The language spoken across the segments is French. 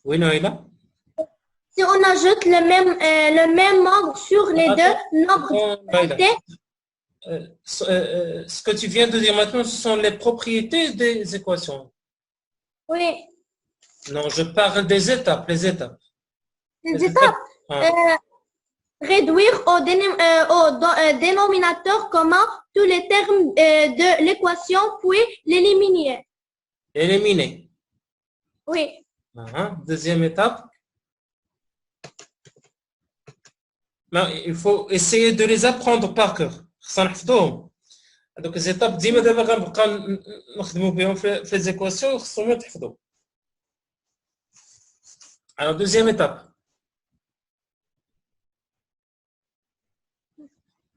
Oui, Noëlla? Si on ajoute le même nombre sur les deux nombres Noëlla. d'unités, Ce que tu viens de dire maintenant, ce sont les propriétés des équations. oui, Non, je parle des étapes, les étapes. les étapes. Réduire au dénominateur commun tous les termes de l'équation, puis l'éliminer. Éliminer. Oui. Deuxième étape. Non, il faut essayer de les apprendre par cœur. خصنا هذوك الزيتاب ديما دابا غنبقى نخدموا بهم في les équations خصهم يتحفظوا. Alors deuxième étape.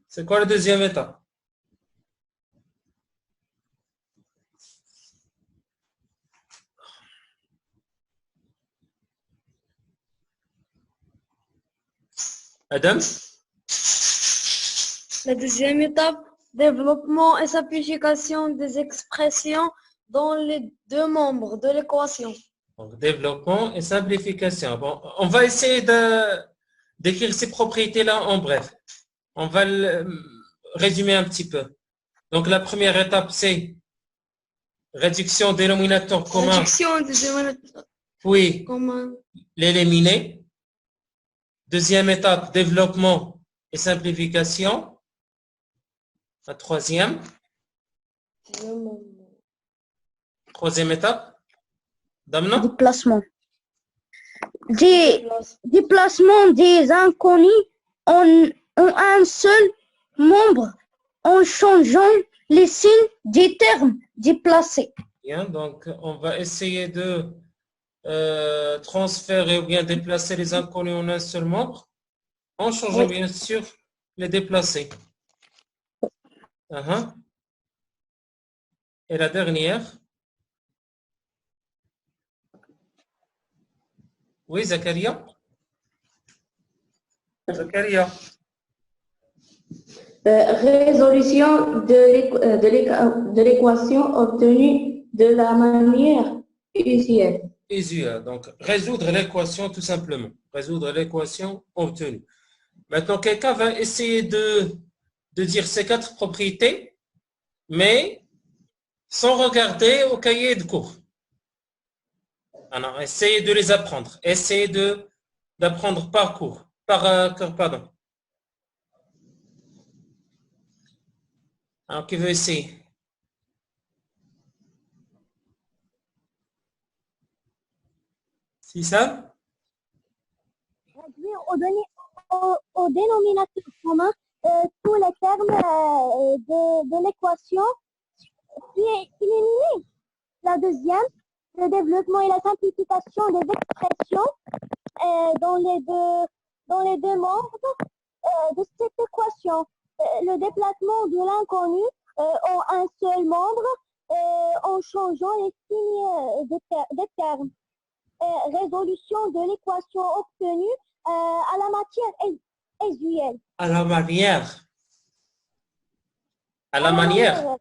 C'est quoi la deuxième étape? Adam? La deuxième étape, développement et simplification des expressions dans les deux membres de l'équation. Donc, développement et simplification. Bon, on va essayer d'écrire ces propriétés-là en bref. On va résumer un petit peu. Donc, la première étape, c'est réduction dénominateur commun. Réduction des dénominateurs Puis, communs. l'éliminer. Deuxième étape, développement et simplification. La troisième. Troisième étape. Damna? Déplacement. Déplacement des inconnus en un seul membre en changeant les signes des termes déplacés. Bien, donc on va essayer de transférer ou bien déplacer les inconnus en un seul membre en changeant bien sûr les déplacés. Et la dernière. Oui, Zakaria. Zakaria. Résolution de l'équation obtenue de la manière usuelle. Usuelle. Donc, résoudre l'équation tout simplement. Résoudre l'équation obtenue. Maintenant, quelqu'un va essayer de dire ces quatre propriétés, mais sans regarder au cahier de cours. Alors, essayez de les apprendre. Essayez d'apprendre par cours. Pardon. Alors, qui veut essayer? C'est ça? Réduire au dénominateur commun tous les termes de l'équation, puis éliminer. La deuxième, le développement et la simplification des expressions dans les deux membres de cette équation. Le déplacement de l'inconnu en un seul membre en changeant les signes des termes. Résolution de l'équation obtenue à la matière usuelle. À la manière. À la manière.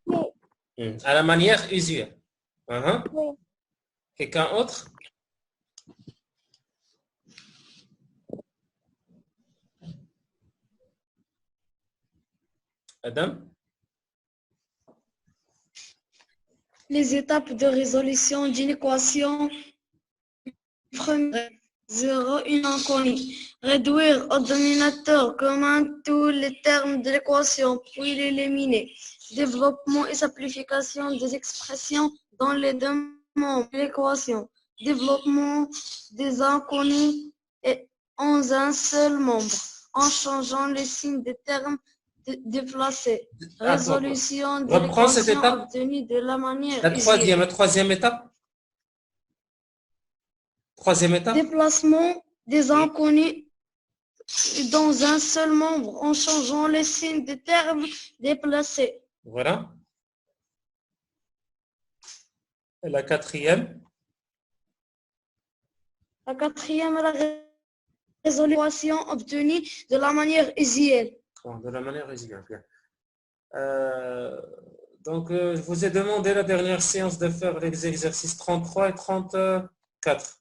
Oui. À la manière usuelle. Oui. Quelqu'un autre? Adam? Les étapes de résolution d'une équation. Première, 0, une inconnue. Réduire au dénominateur commun tous les termes de l'équation, puis l'éliminer. Développement et simplification des expressions dans les deux membres de l'équation. Développement des inconnus en un seul membre, en changeant les signes des termes déplacés. Résolution de l'équation obtenue de la manière usuelle. La troisième étape. Troisième étape. Déplacement des inconnus dans un seul membre en changeant les signes des termes déplacés. Voilà. Et la quatrième. La quatrième, la résolution obtenue de la manière usuelle. De la manière usuelle, bien. Donc, je vous ai demandé la dernière séance de faire les exercices 33 et 34. 4.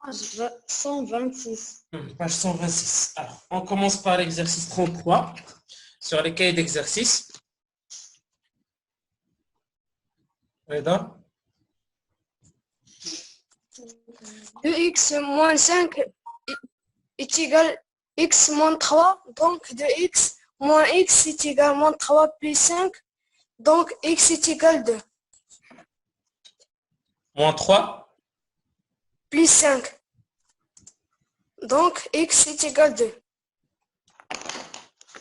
Page 126. Page 126. Alors, on commence par l'exercice 33 sur les cahiers d'exercice. Reda? 2x moins 5 est égal x moins 3. Donc 2x moins x est égal moins 3 plus 5. Donc x est égal 2. Moins 3. Plus 5. Donc x est égal 2.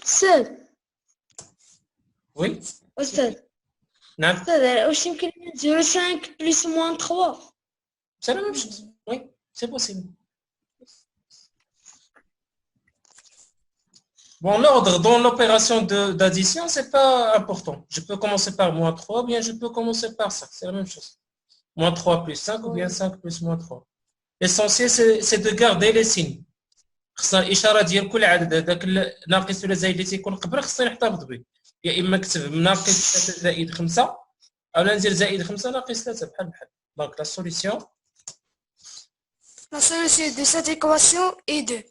أستاذ Oui? أستاذ Non? أستاذ واش يمكن نديرو 5 بلس موان 3 C'est la même chose. Oui, c'est possible. Bon, l'ordre dans l'opération d'addition, ce n'est pas important. Je peux commencer par moins 3 ou bien je peux commencer par 5. C'est la même chose. Moins 3 plus 5 ou bien 5 plus moins 3. L'essentiel, c'est de garder les signes. خصنا الإشارة ديال كل عدد هذاك الناقص ولا زايد اللي تيكون قبل خصنا نحتفظ به. يا إما نكتب ناقص 3 زائد 5 أو ندير زائد 5 ناقص 3 بحال بحال. Donc la solution. La solution de cette équation est 2.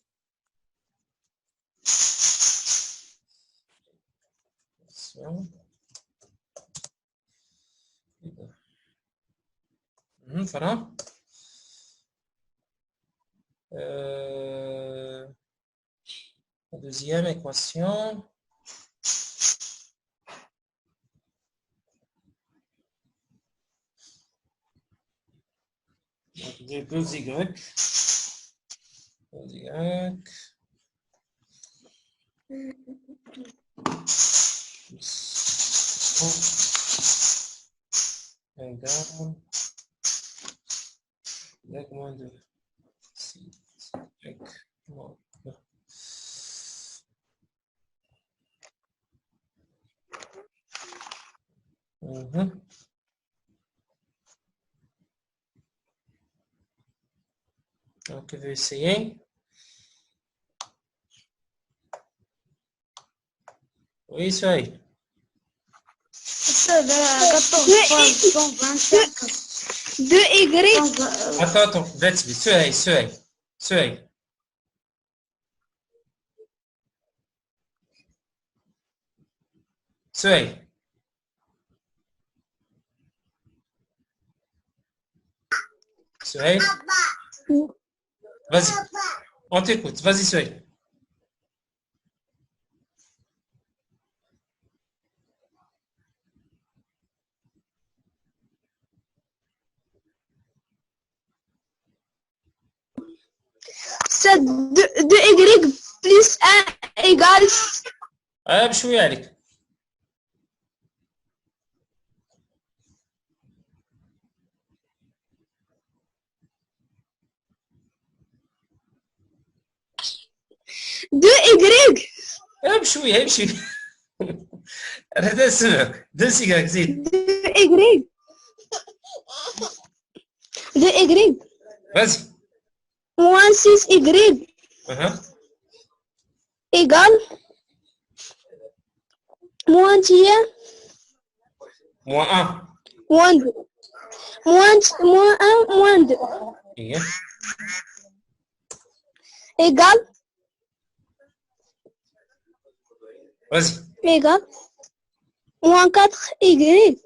Voilà. La deuxième équation. Donc, j'ai 2y. 2y. Égale. Y moins 2. Si. Y moins 2. Donc, je vais essayer. Oui, ça y est. أستاذ 2y Attends, vite, Suhail. Suhail. Vas-y, on t'écoute. Vas-y, Suhail. أستاذ 2y بلس 1 إيكال بشوية عليك. بشوية امشي. هذا سمعك. دسيقك زيد. 2y Vas-y. moins 6y égale moins 10 Moins 1. moins 2 moins 1 moins 2 إيه. égale Vas-y. moins 4y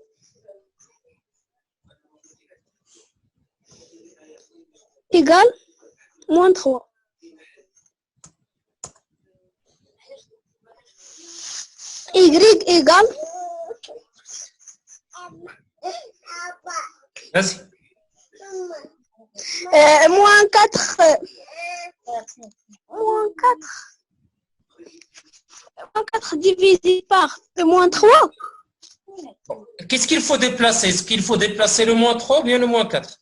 égale moins 3. Y égale Vas-y. moins 4 moins 4 divisé par moins 3. Qu'est-ce qu'il faut déplacer? Est-ce qu'il faut déplacer le moins 3 ou bien le moins 4?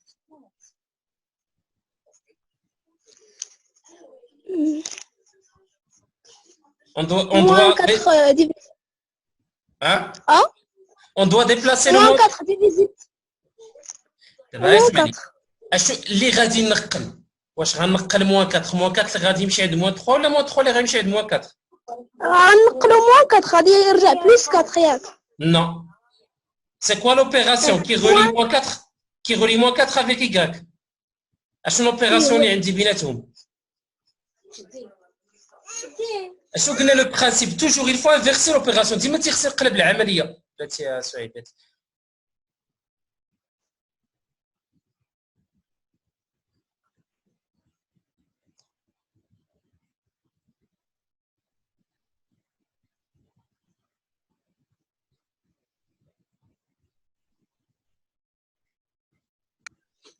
On moins 4 divisé. Hein? Ah? On doit déplacer le moins moins 4 divisé. moins 4. اللي غادي ننقل واش غنقل moins 4 اللي غادي يمشي عند moins 3 ولا moins 3 اللي غيمشي عند moins 4؟ غنقلو moins 4 غادي يرجع plus 4 ياك. Non. C'est quoi l'opération qui relie moins 4 avec Y? اشنو لوبيراسيون اللي عندي بيناتهم؟ اشنو قلنا لو برانسيب توجور il faut inverser l'opération ديما تيخص يقلب العمليه. بلاتي يا سعيد بلاتي.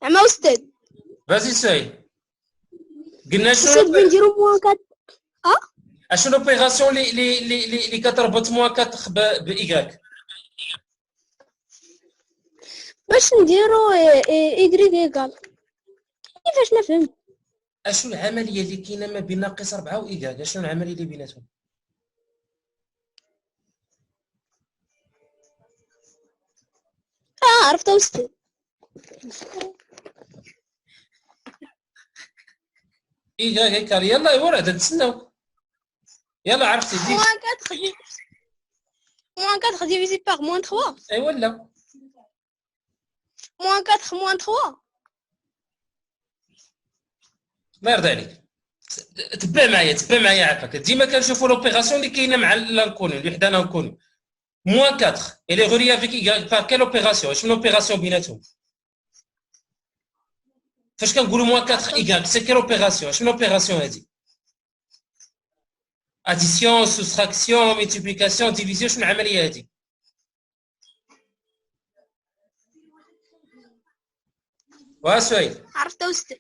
أما أستاذ فازي سعيد. قلنا أستاذ شنو بنديرو موان 4 اشنو لوبيراسيون اللي كتربط موان 4 بايكغيك؟ باش نديرو إيكغيك إيكال كيفاش ما فهمت. اشنو العمليه اللي كاينه ما بين ناقص 4 وايكغيك؟ اشنو العمليه اللي بيناتهم؟ عرفت أستاذ. ايكغيك ايكال. يلا ايوا راه تتسناو. يلا عرفتي دي. موان 4 divisé par moins 3. ايوا لا Moins 4 moins 3. الله يرضي عليك. تبع معايا عافاك. ديما كنشوفوا لوبيراسيون اللي كاينه مع لانكوني اللي حدا لانكوني. موان 4 الي غولي افيك ايكغيك بار كيل اوبيراسيون؟ شنو لوبيراسيون بيناتهم؟ فاش كنقولوا موان 4 ايكغيك سي كيل اوبيراسيون؟ شنو لوبيراسيون هادي؟ اديسيون، سوستراكسيون، ملتيبليكاسيون، ديفيزيون. شنو العمليه هادي؟ واسوي عرفت أستاذ.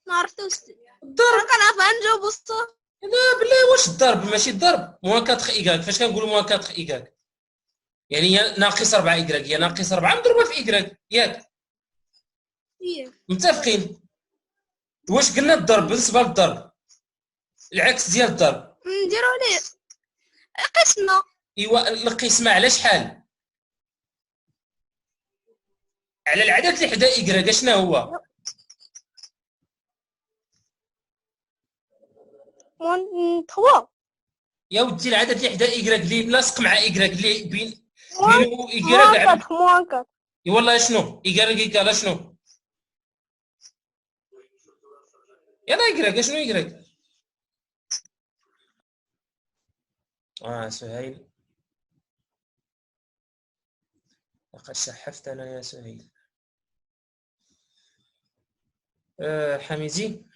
ما عرفت أستاذ. الضرب. كنعرف نجاوب الصح. لا بالله واش الضرب؟ ماشي الضرب. موان 4 ايكغيك فاش كنقولوا موان 4 ايكغيك يعني هي ناقص 4 ايكغيك هي ناقص 4 مضروبه في ايكغيك ياك؟ متفقين؟ واش قلنا الضرب بالنسبه للضرب العكس ديال الضرب؟ نديرو ليه قسمة. ايوا القسمه على شحال؟ على العدد اللي حدا ايكغيك شنو هو؟ moins 3. يا ودي العدد اللي حدا ايكغيك اللي لاصق مع ايكغيك اللي بين moins بينو ايكغيك 4 moins 4. اي والله شنو؟ ايكغيك ايكال شنو؟ يلا ايكغيك شنو ايكغيك؟ سهيل لقد شحفت انا يا سهيل. حميدي.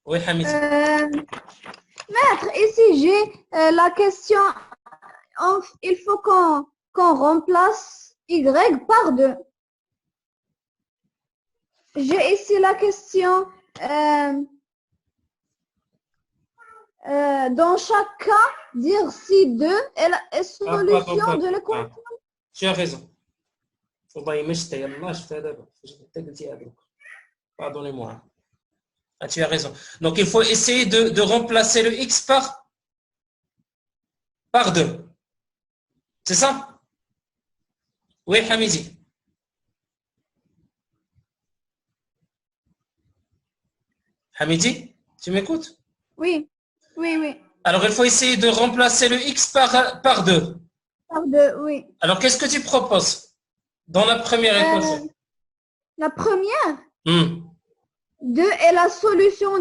وي حميدي. Maître, ici j'ai la question. Il faut qu'on remplace Y par 2. J'ai ici la question. Dans chaque cas, dire si 2 est la solution de l'équation. Tu as raison. والله ما شفتها يلا شفتها دابا فاش انت قلتيها دوك. Pardonnez-moi. Ah, tu as raison. Donc il faut essayer de remplacer le x par 2. C'est ça? Oui, Hamidi. Hamidi, tu m'écoutes? Oui, oui, oui. Alors il faut essayer de remplacer le x par 2. Par 2, oui. Alors qu'est-ce que tu proposes dans la première équation? La première, 2 est la solution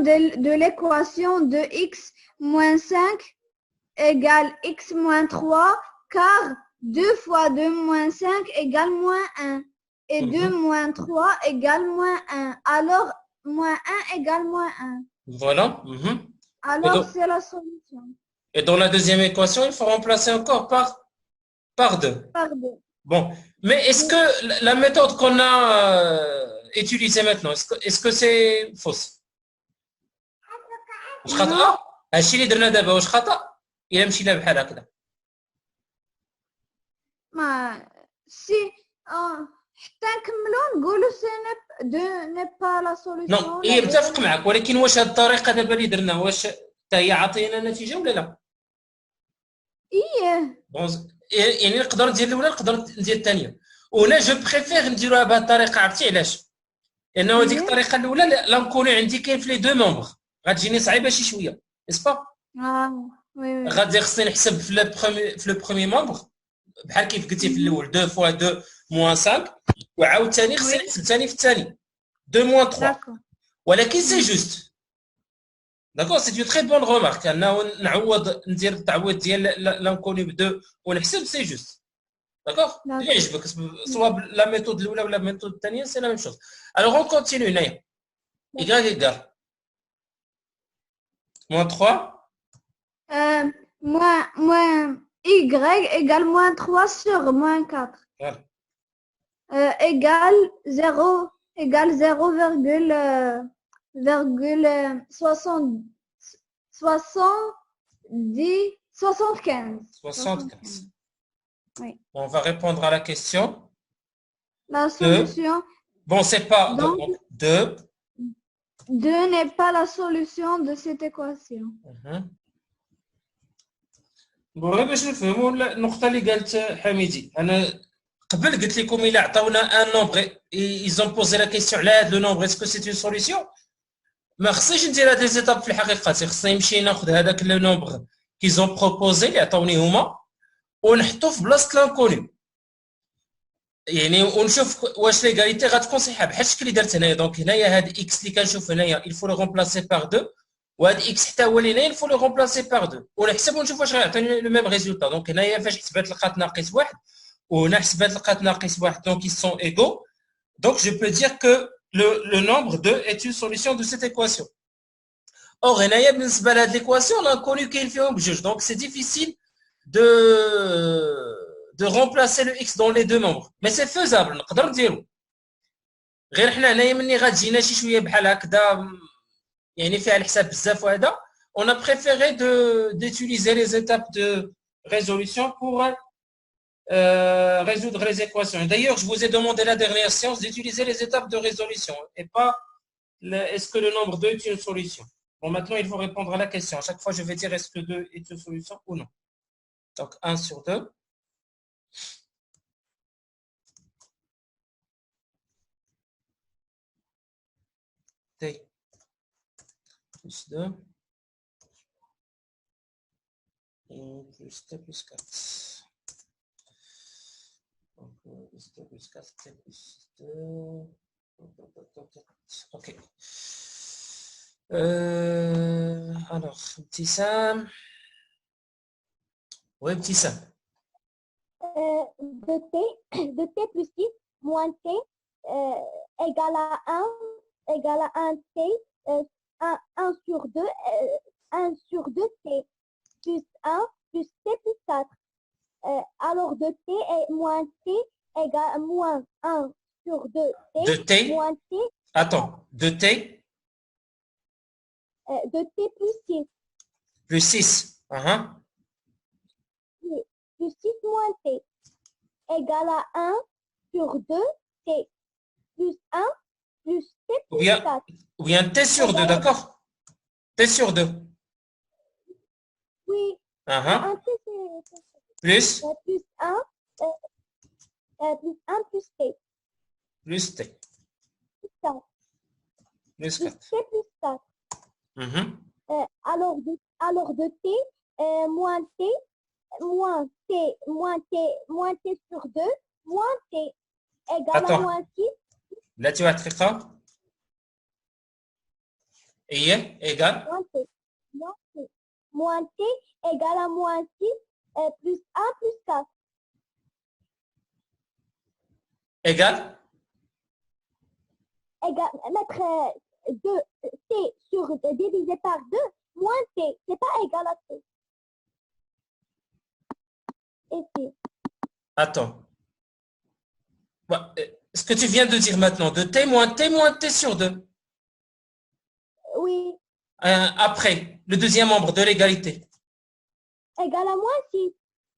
de l'équation de x moins 5 égale x moins 3, car 2 fois 2 moins 5 égale moins 1. Et 2 moins 3 égale moins 1. Alors, moins 1 égale moins 1. Voilà. Alors, donc, c'est la solution. Et dans la deuxième équation, il faut remplacer encore par 2. Par 2. Bon, mais est-ce que la méthode qu'on a utilisée maintenant, est-ce que c'est fausse? واش خطأ؟ هادشي اللي درنا دابا واش خطأ؟ إلا مشينا بحال هكذا. ما si حتى نكملوا نقولوا سي ني با لا سوليسيون. نو إيه متفق معك ولكن واش هاد الطريقة دابا اللي درنا واش حتى هي عطينا نتيجة ولا لا؟ إيه. يعني نقدر ندير الاولى نقدر ندير الثانيه وهنا جو بريفير نديروها بهذه الطريقه. عرفتي علاش؟ لانه هذيك الطريقه الاولى لا نكونو عندي كاين في لي دو ممبر غتجيني صعيبه شي شويه اسبا. وي غادي خصني نحسب في لو بروميي ممبر بحال كيف قلتي في الاول 2 فوا 2 موان 5 وعاوتاني خصني نحسب ثاني في الثاني 2 موان 3. ولكن c'est juste. D'accord, c'est une très bonne remarque. أنه نعوض ندير التعويض ديال l'inconnu ب2 ونحسب c'est juste. D'accord. اللي يعجبك سواء la méthode الأولى ولا la méthode الثانية c'est la même chose. Alors on continue هنايا. Y égale moins 3. Moins y égale moins 3 sur moins 4. Voilà. Égale 0 0,75. Oui. On va répondre à la question. La solution. Bon, c'est pas. Donc, 2. 2 n'est pas la solution de cette équation. bon باش نفهموا النقطه اللي قالت حميدي انا قبل قلت لكم الى عطاونا ان نومبر ils ont posé la question على هذا لو نومبر est-ce que c'est une solution ما خصنيش ندير هاد لي زيتاب في الحقيقه خصني نمشي ناخذ هذاك لو نومبر qu'ils ont proposé اللي عطاوني هما ونحطو في بلاصه لانكوني يعني ونشوف واش ليغاليتي غتكون صحيحه بحال الشكل اللي درت هنايا دونك هنايا هاد اكس اللي كنشوف هنايا il faut le remplacer par 2 وهاد اكس حتى هو اللي هنا il faut le remplacer par 2 ونحسب ونشوف واش غيعطيني لو ميم ريزولطا دونك هنايا فاش حسبات لقات ناقص 1 وهنا حسبات لقات ناقص 1 دونك ils sont égaux donc je peux dire que le nombre 2 est une solution de cette équation. Or هنايا بالنسبه لهاد ليكواسيون l'inconnu كاين فيهم بجوج donc c'est difficile de remplacer le x dans les deux nombres mais c'est faisable نقدر نديرو غير حنا هنايا مني غتجينا شي شويه بحال هكذا يعني فيها الحساب بزاف وهذا on a préféré d'utiliser les étapes de résolution pour résoudre les équations. D'ailleurs, je vous ai demandé la dernière séance d'utiliser les étapes de résolution et pas est-ce que le nombre 2 est une solution. Bon, maintenant, il faut répondre à la question. À chaque fois, je vais dire est-ce que 2 est une solution ou non. Donc, 1 sur 2. T plus 2. Et plus T plus 4. Donc, T plus 4, T plus 2. Ok. Alors, petit Sam. Oui, petit Sam. De T plus 6 moins T égale à 1 T, 1 sur 2, 1 sur 2 T plus 1 plus T plus 4. Alors de T et moins T égale moins 1 sur 2 T. De T moins T. Attends, de T de T plus 6. Plus 6. Plus 6 moins T égale à 1 sur 2 T plus 1 plus T plus 4. Ou bien T sur 2, d'accord? T sur 2. Oui. Un T, plus plus 1 plus 1 plus T. Plus T. Plus 4. Plus 4. T plus 4. Alors de T moins T moins T sur 2 moins T égale à moins 6. Là, tu vas trier. Et égale moins T égale à moins 6 plus 1 plus 4. Égale mettre 2 T sur 2 divisé par 2 moins T. C'est pas égal à T. Ici. Attends. Ce que tu viens de dire maintenant, de T moins T sur 2. Oui. Après, le deuxième membre de l'égalité. Égal à moins 6.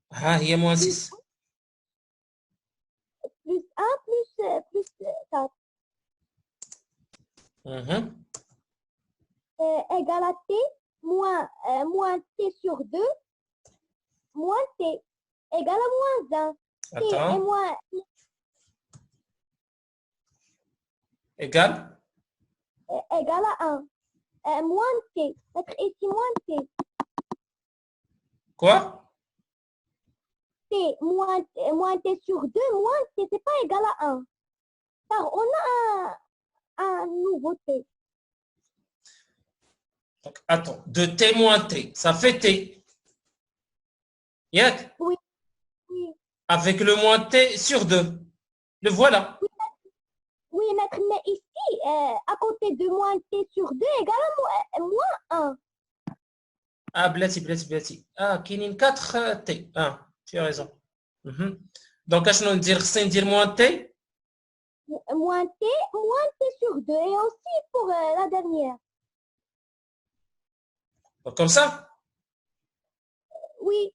Ah, il y a moins 6. Plus 1 plus 4. Égal à T moins T sur 2 moins T égal à moins 1. Attends. T et moins... Égal Égal à 1. Moins T. Mettre ici moins T. Quoi? T moins T sur 2 moins T, c'est pas égal à 1. Car on a un nouveau T. Donc, attends, 2t moins t, ça fait t. Yak? Oui. Oui. Avec le moins t sur 2. Le voilà. Oui, maître, mais ici, à côté de moins t sur 2 égale à moins 1. Ah, blati. Ah, kinin 4t. Ah, tu as raison. Donc, je vais dire moins t. Moins t sur 2 et aussi pour la dernière. Donc, comme ça? Oui.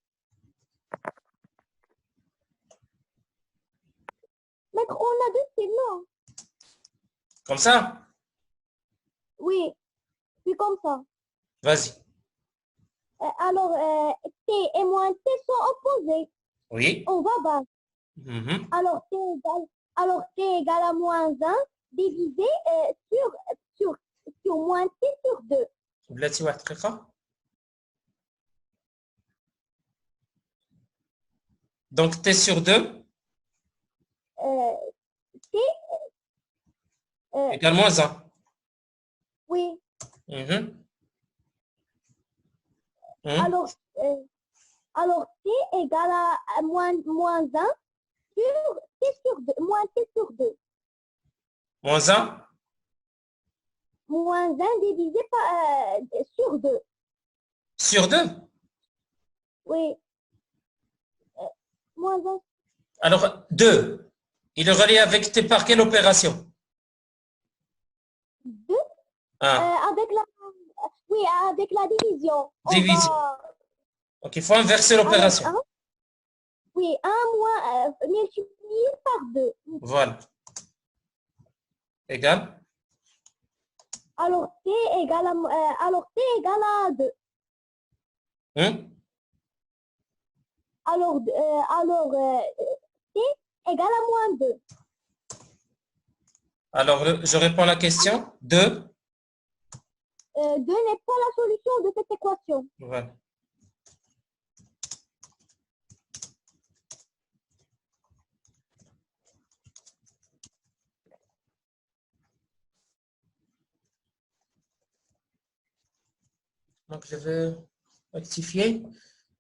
Maître, on a deux t, non? Comme ça? Oui, puis comme ça. Vas-y. Alors, t et moins t sont opposés. Oui. On va bas. Alors, t égale à moins 1 divisé sur moins t sur 2. بلاتي واحد دقيقة. Donc t sur 2 t égale moins 1. Oui. Alors, t égale à moins 1 sur t sur 2. Moins t sur 2. Moins 1? Moins 1 divisé sur 2. Sur 2? Oui. Moins 1. Alors, 2. Il est relié avec t par quelle opération? 2 avec la division. Division. Donc, il faut inverser l'opération. Oui, 1 moins multiplié par 2. Voilà. Égal? Alors, t égale à 2. Alors, t égale à moins 2. Alors, je réponds à la question. 2? 2 n'est pas la solution de cette équation. Voilà. Donc, je vais rectifier.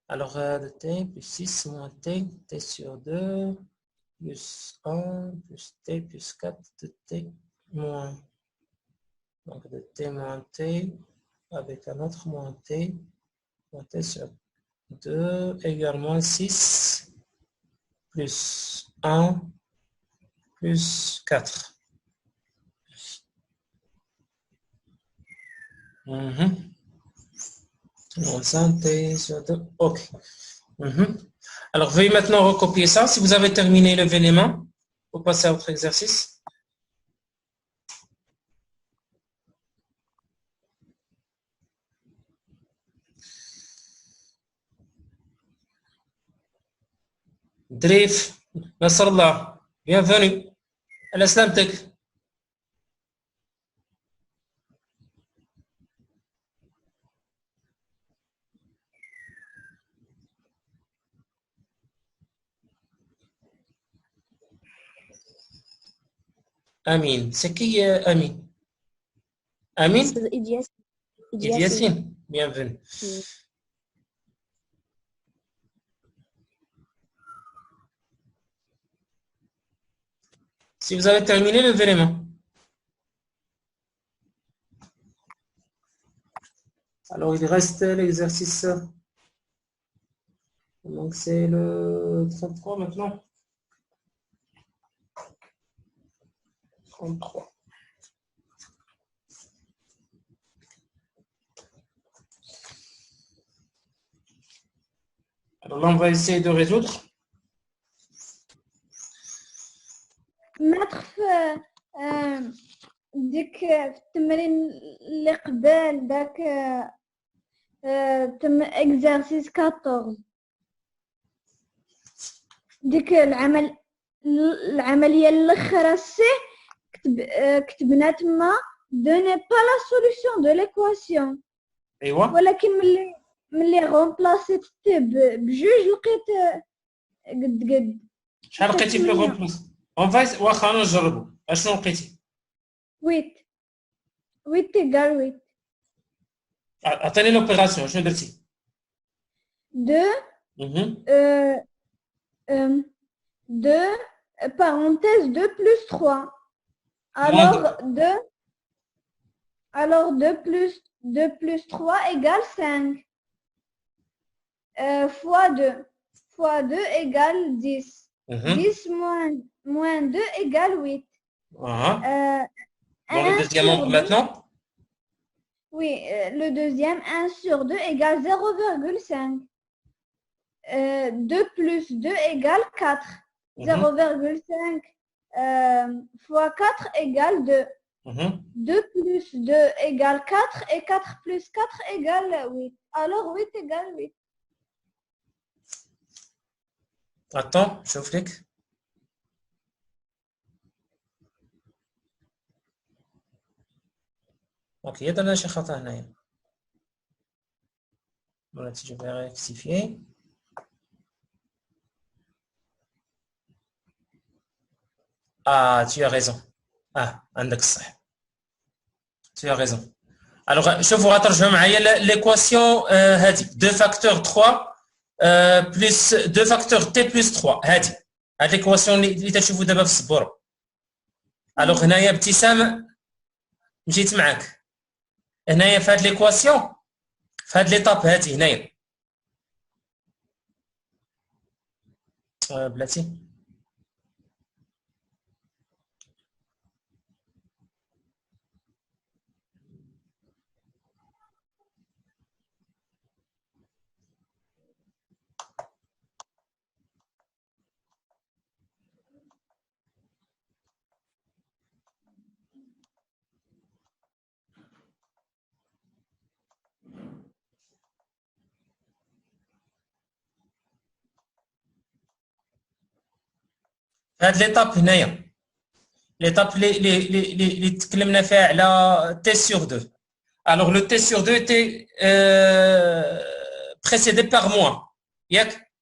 Alors, de t plus 6 moins t, t sur 2, plus 1, plus t plus 4 de t moins. Donc, de t moins t avec un autre moins t sur 2 égale moins 6 plus 1 plus 4. Moins 1 t sur 2. OK. Alors, veuillez maintenant recopier ça. Si vous avez terminé, levez les mains pour passer à votre exercice. Drif, Nasrallah, bienvenue. Al-Aslamtek. Amin. C'est qui Amin? Amin? Idiassine. Bienvenue. Si vous avez terminé, levez les mains. Alors, il reste l'exercice. Donc, c'est le 33 maintenant. 33. Alors là, on va essayer de résoudre. Maître, ديك في التمرين اللي قبل داك تم اكزرسيس 14 ديك العمليه الاخرى سي كتبنا تما دو ني با لا سوليوشن دو ليكواسيون. ايوا. ولكن ملي غومبلاسيت تي بجوج لقيت قد شحال لقيتي في لو غومبلاس؟ واخا نجربوا. اشنو لقيتي؟ 8 8 égale 8. Attendez l'opération, je vais dire. 2, parenthèse 2 plus 3. Alors 2 plus 3 égale 5. Fois 2. Fois 2 égale 10. 10 moins 2 égale 8. Dans le deuxième nombre maintenant? Oui, le deuxième, 1 sur 2 égale 0,5. 2 plus 2 égale 4. 0,5 fois 4 égale 2. 2 plus 2 égale 4 et 4 plus 4 égale 8. Alors 8 égale 8. Attends, شوف لك. اوكي درنا شي خطأ هنايا. Voilà, je vais rectifier. Ah, tu as raison. Ah, عندك الصح. Tu as raison. Alors, شوفوا غترجعوا معايا l'équation هذه 2 facteurs 3 plus 2 facteurs t plus 3 هذه l'équation اللي تشوفوا دابا في السبوره. Alors هنايا ابتسام مشيت معاك. هنايا في هذه l'équation في هذه ليطاب هذه هنايا بلاتي هاد ليطاب هنايا ليطاب اللي تكلمنا فيها على تي سور 2. Alors le t sur 2 était précédé par moins ياك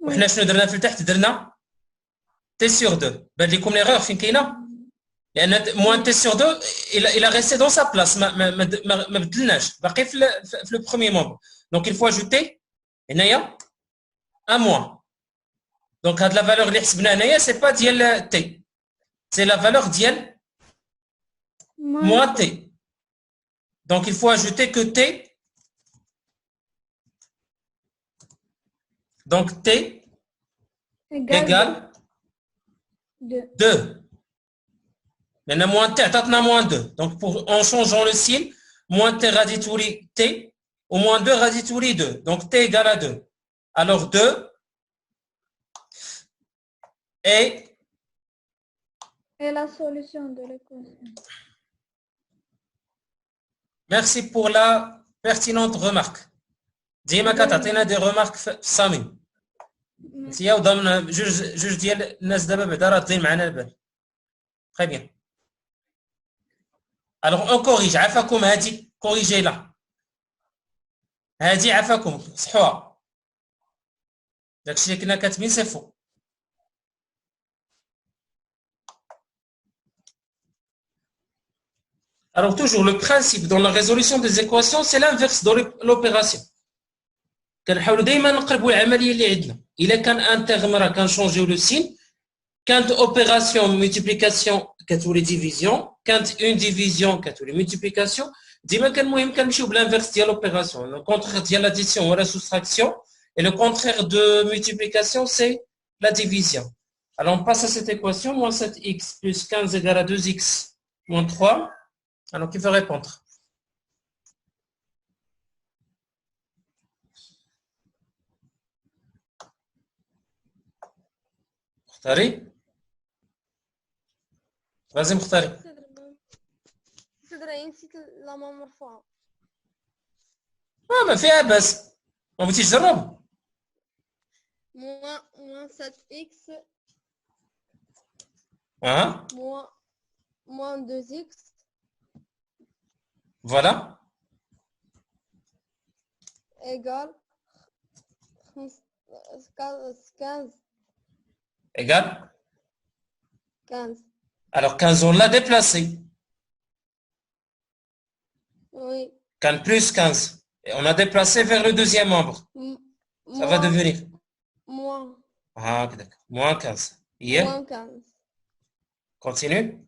وحنا شنو درنا في التحت درنا t sur 2 بان لكم ليغور فين كاينه لان moins t sur 2 il a resté dans sa place ما بدلناش باقي في le premier membre donc il faut ajouter هنايا un moins. Donc, la valeur اللي حسبنا هنايا c'est pas ديال t, c'est la valeur ديال moins t. Donc, il faut ajouter que t. Donc, t égale 2. Maintenant, moins t عطاتنا moins 2. Donc, en changeant le signe, moins t radituri t ou moins 2 radituri 2. Donc, t égale à 2. Alors, 2 et la solution de l'équation. Merci pour la pertinente remarque. ديما كتعطينا دي remarques في صامي. انت يا وضمن جوج ديال الناس دابا بعدا راضين معنا البال. Très bien. Alors on corrige عافاكم هادي كوريجي لا. هادي عافاكم صحوها. داكشي اللي كنا كاتبين سي فو. Alors toujours, le principe dans la résolution des équations, c'est l'inverse de l'opération. كنحاولوا دائما نقربوا العمليه اللي عندنا. الا كان ان تيرم راه كنشونجيو لو سين، كانت اوبيراسيون ملتيبليكاسيون كتولي ديفيزيون، كانت اون ديفيزيون كتولي ملتيبليكاسيون. ديما كان المهم كنمشيو بالانفيرس ديال لوبيراسيون. لو كونترير ديال لاديسيون هو لا سوستراكسيون et le contraire de multiplication c'est la division. Alors on passe à cette équation, moins 7x plus 15 égale à 2x moins 3. Alors, qui veut répondre? مختاري؟ vas-y مختاري. صدري نسيت لما مرفوعة. ما فيها بس. ما بغيتيش تجرب؟ moins 7x. moins 2x. Voilà. Égale 15. Égale 15. Alors 15 on l'a déplacé. Oui. plus 15. Et on a déplacé vers le deuxième membre. Ça va devenir moins. Ah, d'accord. Moins 15. Yeah. Moins 15. Continue.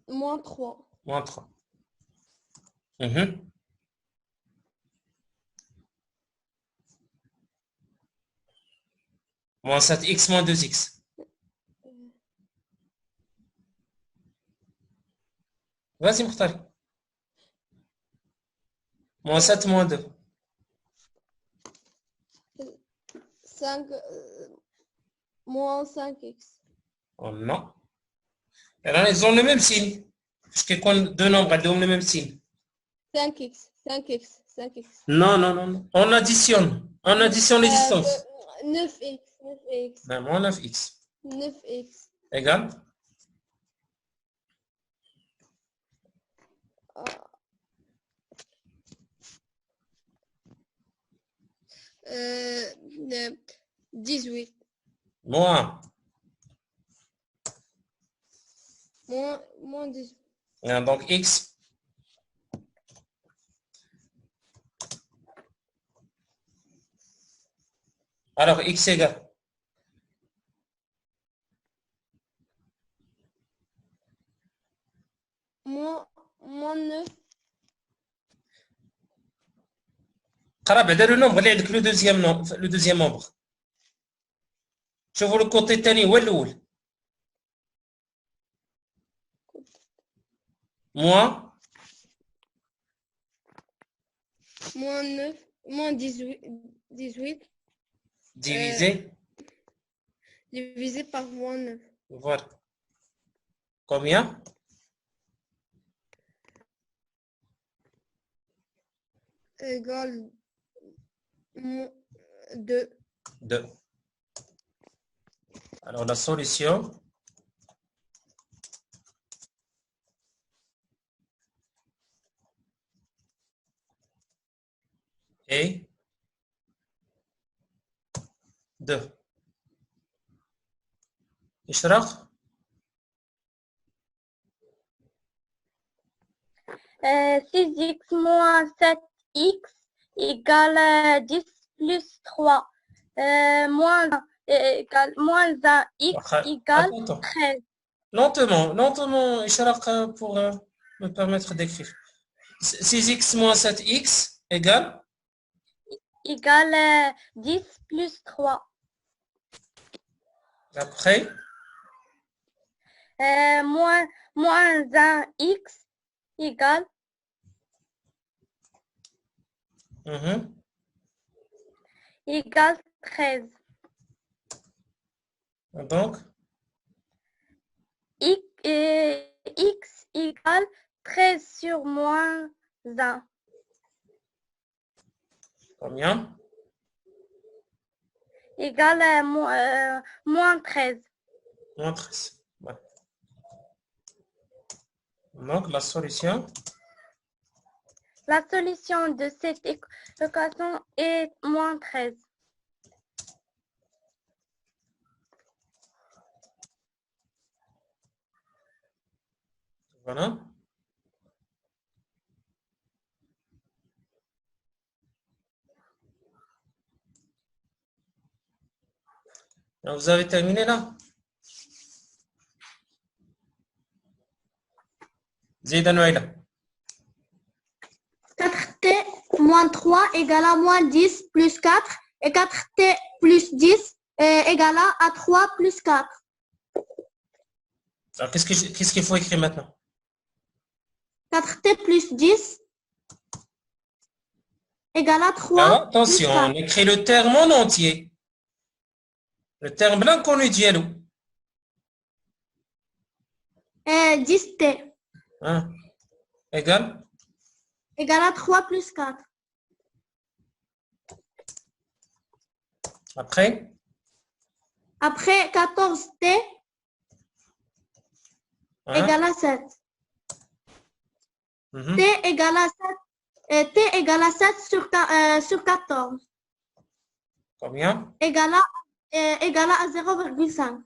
Moins 3. Moins 3. Mhm. Moins 7x moins 2x. Vas-y, Mokhtar. Moins 7 moins 2. 5, moins 5x. Oh non. Alors, ils ont le même signe. Parce que deux nombres, ils ont le même signe. 5x, 5x, 5x. Non, non, non, non. On additionne. On additionne les distances. 9x, 9x. Ben, moins 9x. 9x. Égal. Euh, 18. Moins. Moins 18. Donc, x. Alors, x égale. Moins 9. قرب على le nombre اللي عندك le deuxième membre. شوفوا le côté الثاني هو الأول. Moins. Moins 9. Moins 18. Divisé. Divisé par moins 9. Voilà. Combien? Égale 2. 2. Alors, la solution. Est 2. اشرح. 6x moins 7x égale 10 plus 3. Moins 1x égale 13. Lentement, اشرح pour me permettre d'écrire. 6x moins 7x égale 10 plus 3. Après Moins 1x égale égale 13. Donc x égale 13 sur moins 1. combien? Égale moins 13. Moins 13. Ouais. Donc la solution. La solution de cette équation est moins 13. Voilà. Alors, vous avez terminé là? Zida Noëlla. 4t moins 3 égale à moins 10 plus 4 et 4t plus 10 égale à 3 plus 4. Alors, qu'est-ce qu'il faut écrire maintenant? 4t plus 10 égale à 3 Alors, attention, plus 4. on écrit le terme en entier. Le terme blanc qu'on dit à nous. 10t. Hein? Égal? Égale à 3 plus 4. Après? Après 14t Hein? égale à 7. T égale à 7. T égale à 7 sur 14. Combien? Égale à 0,5.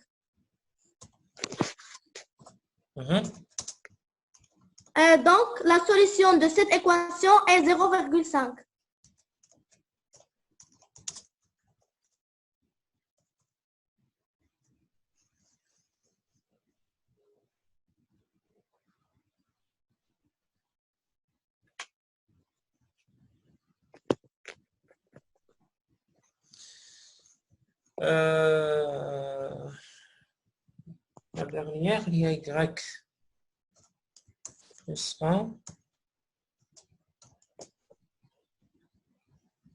Donc, la solution de cette équation est 0,5. La dernière, il y a y plus 1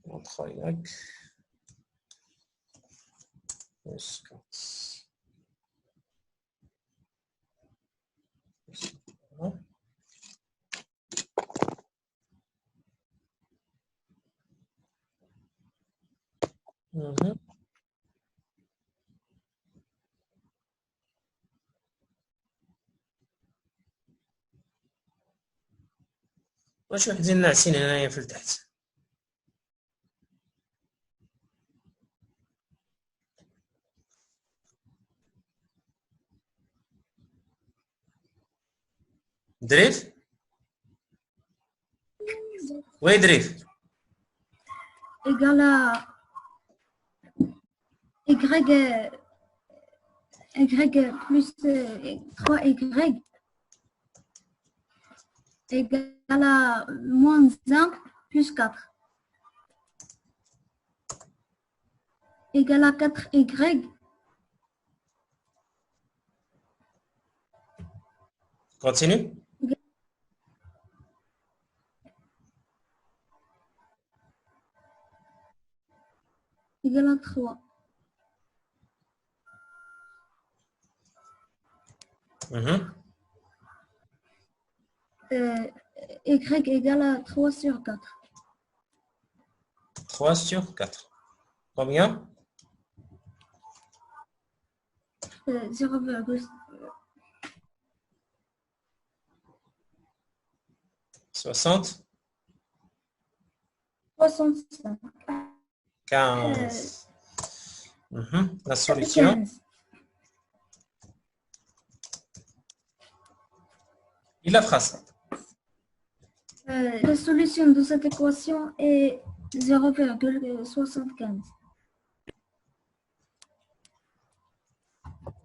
entre y plus 4. Voilà. واش وحدين ناعسين هنايا في التحت. دريف وي دريف égale à y plus 3y égale à moins 1 plus 4 égale à 4y continue. égale à 3. Y égale à 3 sur 4. 3 sur 4. Combien? 0,5. 60. 65. 15. La solution. 15. Et la phrase. La solution de cette équation est 0,75.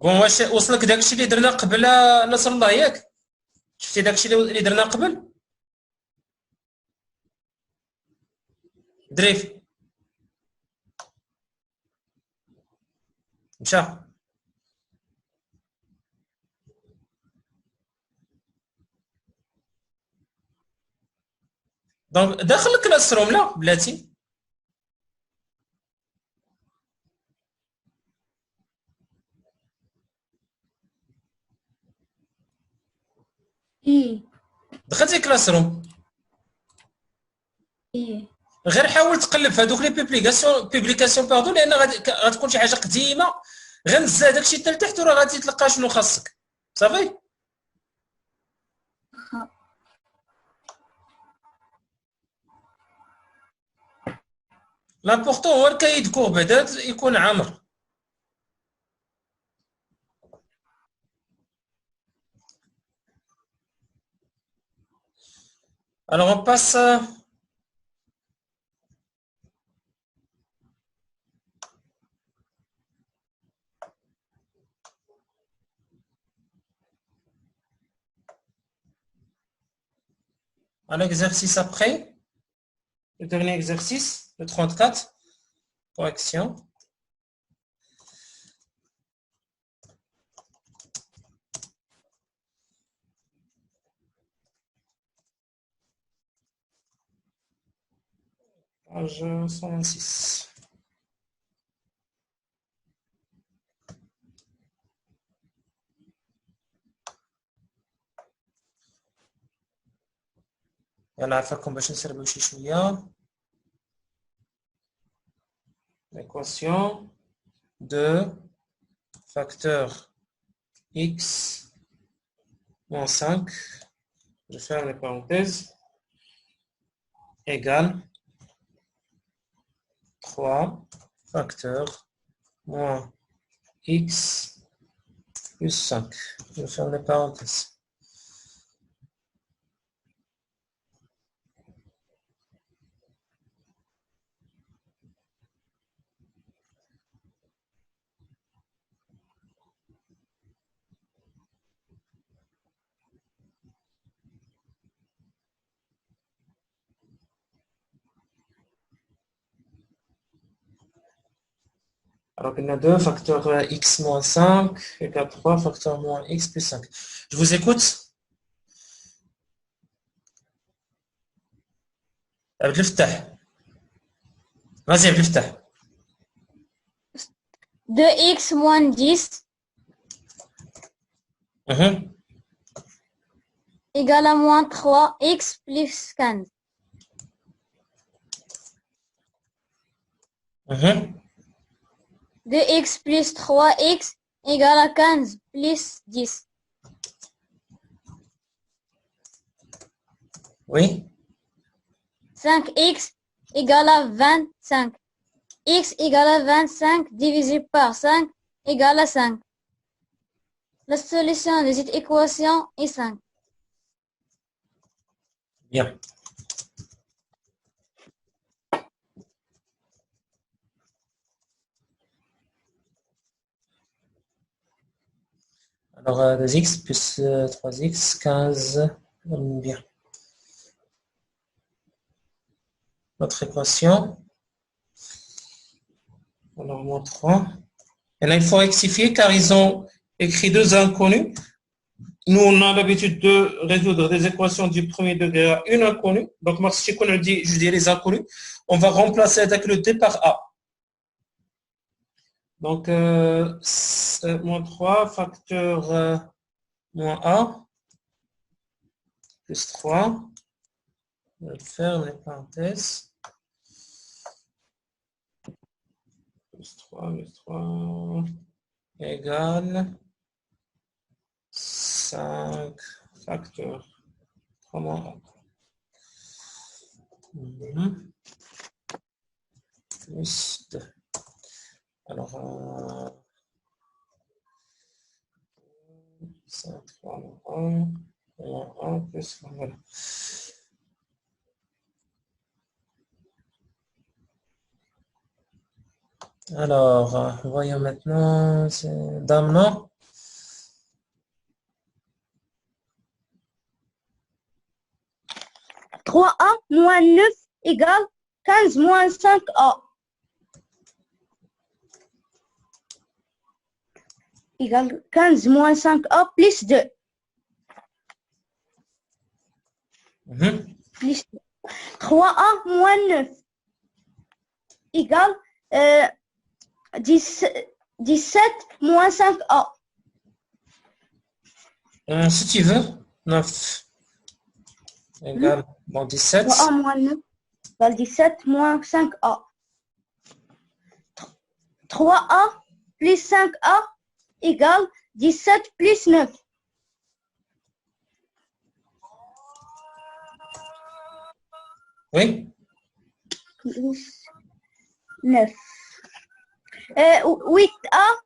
بون واش وصلك داكشي اللي درنا قبل نصر الله ياك؟ شفتي داكشي اللي درنا قبل؟ دريف مشى. دونك داخل الكلاس روم لا بلاتي. إيه دخلتي كلاس روم. إيه غير حاول تقلب في هذوك لي بوبليكاسيون باردون لان غتكون شي حاجه قديمه غنزل داكشي حتى لتحت وراه غادي تلقى شنو خاصك صافي. لامبورطون هو الكايد كوربادات يكون عامر. Alors on passe à l'exercice après, le dernier exercice, le 34, correction. Page 126. يلا عافاكم باش نسربو شي شويه. L'équation de facteur x moins 5, je ferme les parenthèses, égale 3 facteur moins x plus 5. Je ferme les parenthèses. Alors, il y en a 2, facteur x moins 5 égale 3, facteur moins x plus 5. Je vous écoute. Vas-y, افتح. 2x moins 10 égale à moins 3x plus 15. 2x plus 3x égale à 15 plus 10. Oui. 5x égale à 25. X égale à 25 divisé par 5 égale à 5. La solution de cette équation est 5. Bien. Alors, 2x plus 3x, 15. Bien. Notre équation. Alors, moins 3. Et là, il faut rectifier car ils ont écrit 2 inconnus. Nous, on a l'habitude de résoudre des équations du premier degré à une inconnue. Donc, moi, si je dis les inconnus, on va remplacer avec le D par A. Donc, moins 3, facteur moins A, plus 3. On va ferme les parenthèses. Plus 3, égale 5 facteur 3 moins A. Plus 2. Alors, 5, 3 moins 1, plus 1, voilà. Alors, voyons maintenant, c'est Dame, non? « 3a moins 9 égale 15 moins 5a. Égale 15 moins 5a plus 2. Plus 2. 3a moins 9 égale 17 moins 5a. Si tu veux, 9 égale 17. 3a moins 9 égale 17 moins 5a. 3a plus 5a égale 17 plus 9. Oui. Plus 9. 8a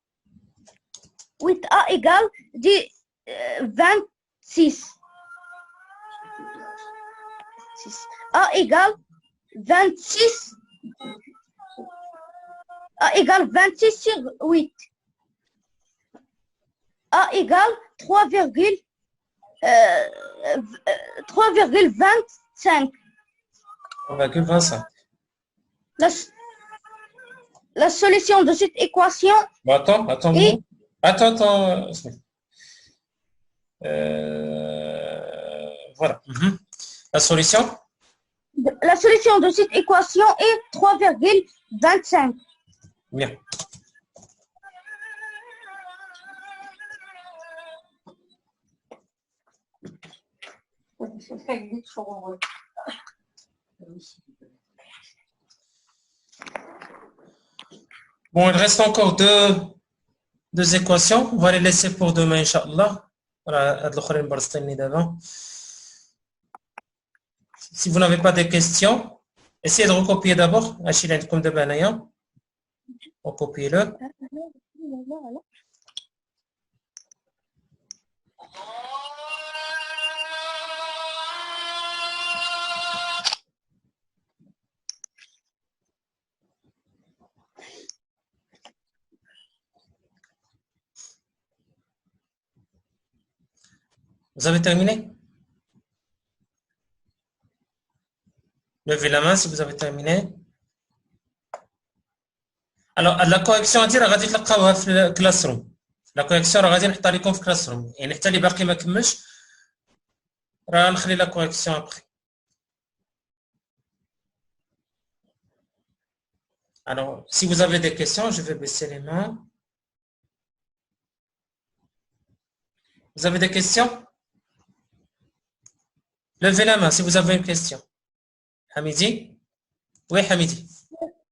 égale 26. A égale 26. A égale 26 sur 8. A égale 3,25. La solution de cette équation. Bon, attends. Voilà. La solution? La solution de cette équation est 3,25. Bien. Bon, il reste encore deux équations. On va les laisser pour demain, Inch'Allah. Si vous n'avez pas de questions, essayez de recopier d'abord. Recopiez-le. Vous avez terminé? Levez la main si vous avez terminé. Alors, la correction غادي تلقاوها في الكلاس روم. لا كوريكسيون راه غادي نحطها لكم في كلاس روم، يعني حتى اللي باقي ما كملش راه نخلي لا كوريكسيون ابخي. Alors, si vous avez des questions, je vais baisser les mains. Vous avez des questions? Levez la main si vous avez une question. Hamidi? Oui, Hamidi.